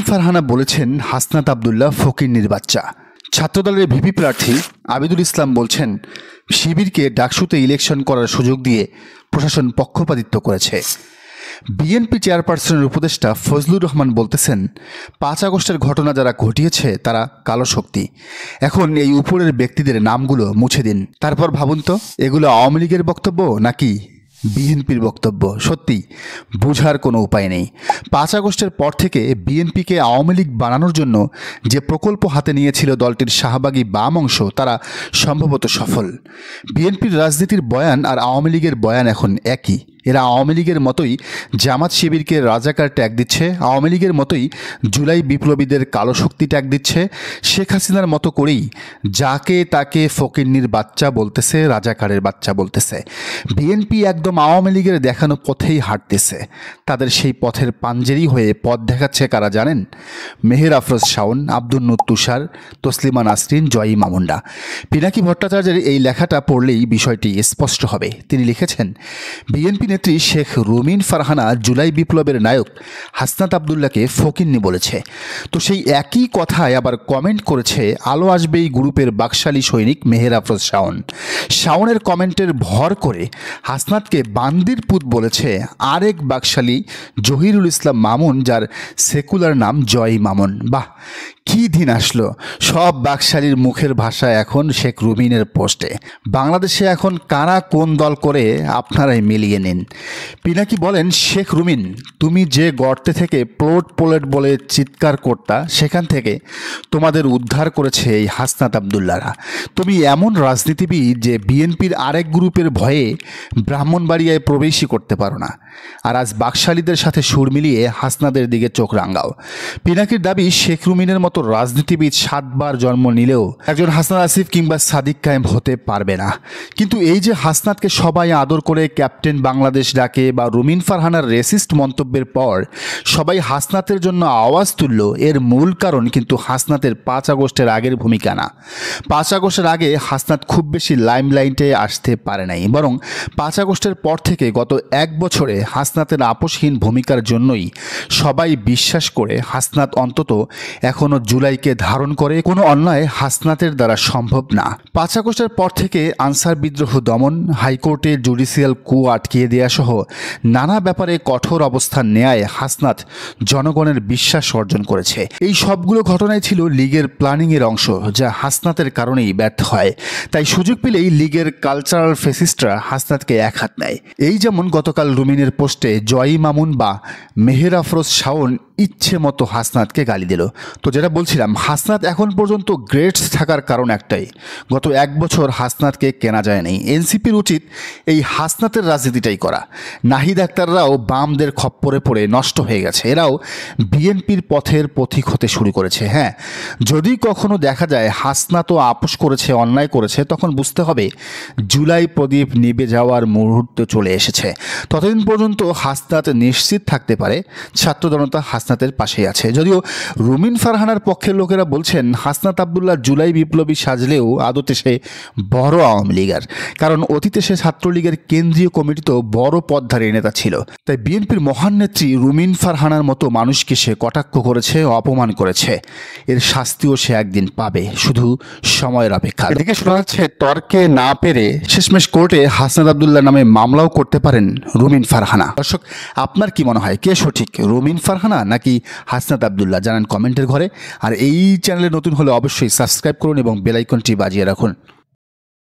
ফারহানা বলেছেন হাসনাত আব্দুল্লাহ ফকিন্নির বাচ্চা। ছাত্রদলের ভিপি প্রার্থী আবিদুল ইসলাম বলছেন শিবিরকে ডাকসুতে ইলেকশন করার সুযোগ দিয়ে প্রশাসন পক্ষপাতিত্ব করেছে। বিএনপি চেয়ারপারসনের উপদেষ্টা ফজলুর রহমান বলতেছেন ৫ আগস্টের ঘটনা যারা ঘটিয়েছে তারা কালো শক্তি। এখন এই উপরের ব্যক্তিদের নামগুলো মুছে দিন, তারপর ভাবুন তো এগুলো আওয়ামী লীগের বক্তব্য নাকি বিএনপির বক্তব্য। সত্যি বোঝার কোনো উপায় নেই। ৫ আগস্টের পর থেকে বিএনপিকে আওয়ামী লীগ বানানোর জন্য যে প্রকল্প হাতে নিয়েছিল দলটির শাহবাগী বাম অংশ, তারা সম্ভবত সফল। বিএনপির রাজনীতির বয়ান আর আওয়ামী লীগের বয়ান এখন একই। এরা আওয়ামী লীগের মতোই জামাত শিবিরকে রাজাকার ট্যাগ দিচ্ছে, আওয়ামী লীগের মতোই জুলাই বিপ্লবীদের কালো শক্তি ট্যাগ দিচ্ছে, শেখ হাসিনার মতো করেই যাকে তাকে ফকিন্নির বাচ্চা বলতেছে, রাজাকারের বাচ্চা বলতেছে। বিএনপি একদম আওয়ামী লীগের দেখানো পথেই হাঁটতেছে। তাদের সেই পথের পাঞ্জেরি হয়ে পথ দেখাচ্ছে কারা জানেন? মেহের আফরোজ শাওন, আব্দুল নূর তুষার, তসলিমা নাসরিন, জয়ী মামুন্ডা। পিনাকি ভট্টাচার্যের এই লেখাটা পড়লেই বিষয়টি স্পষ্ট হবে। তিনি লিখেছেন বিএনপি নেত্রী শেখ রুমিন ফারহানা জুলাই বিপ্লবের নায়ক হাসনাত আব্দুল্লাহকে ফকিন্নি বলেছে। তো সেই একই কথায় আবার কমেন্ট করেছে আলো আসবেই গ্রুপের বাকশালী সৈনিক মেহের আফরোজ শাওন। শাওনের কমেন্টের ভর করে হাসনাতকে বান্দির পুত বলেছে আরেক বাকশালী জহিরুল ইসলাম মামুন, যার সেকুলার নাম জয়ী মামুন। বাহ, কি দিন আসলো! সব বাকশালীর মুখের ভাষা এখন শেখ রুমিনের পোস্টে। বাংলাদেশে এখন কারা কোন দল করে আপনারাই মিলিয়ে নিন। পিনাকি বলেন শেখ রুমিন, তুমি যে গর্তে থেকে প্লোট পোলেট বলে চিৎকার করতা, সেখান থেকে তোমাদের উদ্ধার করেছে এই হাসনাত আব্দুল্লাহরা। তুমি এমন রাজনীতিবিদ যে বিএনপির আরেক গ্রুপের ভয়ে ব্রাহ্মণবাড়িয়ায় প্রবেশই করতে পারো না, আর আজ বাকশালীদের সাথে সুর মিলিয়ে হাসনাদের দিকে চোখ রাঙাও। পিনাকির দাবি শেখ রুমিনের মতো রাজনীতিবিদ 7 বার জন্ম নিলেও একজন হাসনাত আসিফ কিংবা সাদিক কায়েম হতে পারবে না। কিন্তু এই যে হাসনাতকে সবাই আদর করে ক্যাপ্টেন বাংলাদেশ ডাকে, বা রুমিন ফারহানার রেসিস্ট মন্তব্যের পর সবাই হাসনাতের জন্য আওয়াজ তুলল, এর মূল কারণ কিন্তু হাসনাতের 5 আগস্টের আগের ভূমিকা না। 5 আগস্টের আগে হাসনাত খুব বেশি লাইমলাইটে আসতে পারে নাই, বরং 5 আগস্টের পর থেকে গত 1 বছরে হাসনাতের আপোষহীন ভূমিকার জন্যই সবাই বিশ্বাস করে হাসনাত অন্তত এখনও জুলাইকে ধারণ করে। কোনো অন্যায় হাসনাতের দ্বারা সম্ভব না। 5 আগস্টের পর থেকে আনসার বিদ্রোহ দমন, হাইকোর্টে জুডিশিয়াল কু আটকিয়ে দেওয়া সহ নানা ব্যাপারে কঠোর অবস্থান নেয় হাসনাত জনগণের বিশ্বাস অর্জন করেছে। এই সবগুলো ঘটনাই ছিল লীগের প্ল্যানিংয়ের অংশ, যা হাসনাতের কারণেই ব্যর্থ হয়। তাই সুযোগ পেলেই লীগের কালচারাল ফেসিস্টরা হাসনাতকে এক হাত নেয়। এই যেমন গতকাল রুমিনের পোস্টে জয়ী মামুন বা মেহের আফরোজ শাওন ইচ্ছে মতো হাসনাতকে গালি দিল। তো যেটা বলছিলাম, হাসনাত এখন পর্যন্ত গ্রেটস থাকার কারণ একটাই, গত 1 বছর হাসনাতকে কেনা যায় নাই। এনসিপির উচিত এই হাসনাতের রাজনীতিটাই করা। নাহিদ আক্তাররাও বামদের খপ্পরে পড়ে নষ্ট হয়ে গেছে, এরাও বিএনপির পথের পথিক হতে শুরু করেছে। হ্যাঁ, যদি কখনো দেখা যায় হাসনাতও আপোষ করেছে, অন্যায় করেছে, তখন বুঝতে হবে জুলাই প্রদীপ নিভে যাওয়ার মুহূর্ত চলে এসেছে। ততদিন পর্যন্ত হাসনাত নিশ্চিত থাকতে পারে ছাত্র জনতা হাসনাতের পাশেই আছে। যদিও রুমিন ফারহানার পক্ষের লোকেরা বলছেন হাসনাত আব্দুল্লাহ জুলাই বিপ্লবী সাজলেও আদতে সে বড় আওয়ামী লীগার, কারণ অতীতে সে ছাত্রলীগের কেন্দ্রীয় কমিটিতেও বড় পদধারী নেতা ছিল। তাই বিএনপির মহান নেত্রী রুমিন ফারহানার মতো মানুষকে সে কটাক্ষ করেছে, অপমান করেছে। এর শাস্তিও সে একদিন পাবে, শুধু সময়ের অপেক্ষা। এদিকে শোনা যাচ্ছে তর্কে না পেরে শেষমেশ কোর্টে হাসনাত আব্দুল্লাহ নামে মামলাও করতে পারেন রুমিন ফারহানা। দর্শক, আপনার কি মনে হয় কে সঠিক, রুমিন ফারহানা নাকি হাসনাত আব্দুল্লাহ? জানান কমেন্টের ঘরে। আর এই চ্যানেলে নতুন হলে অবশ্যই সাবস্ক্রাইব করুন এবং বেল আইকনটি বাজিয়ে রাখুন।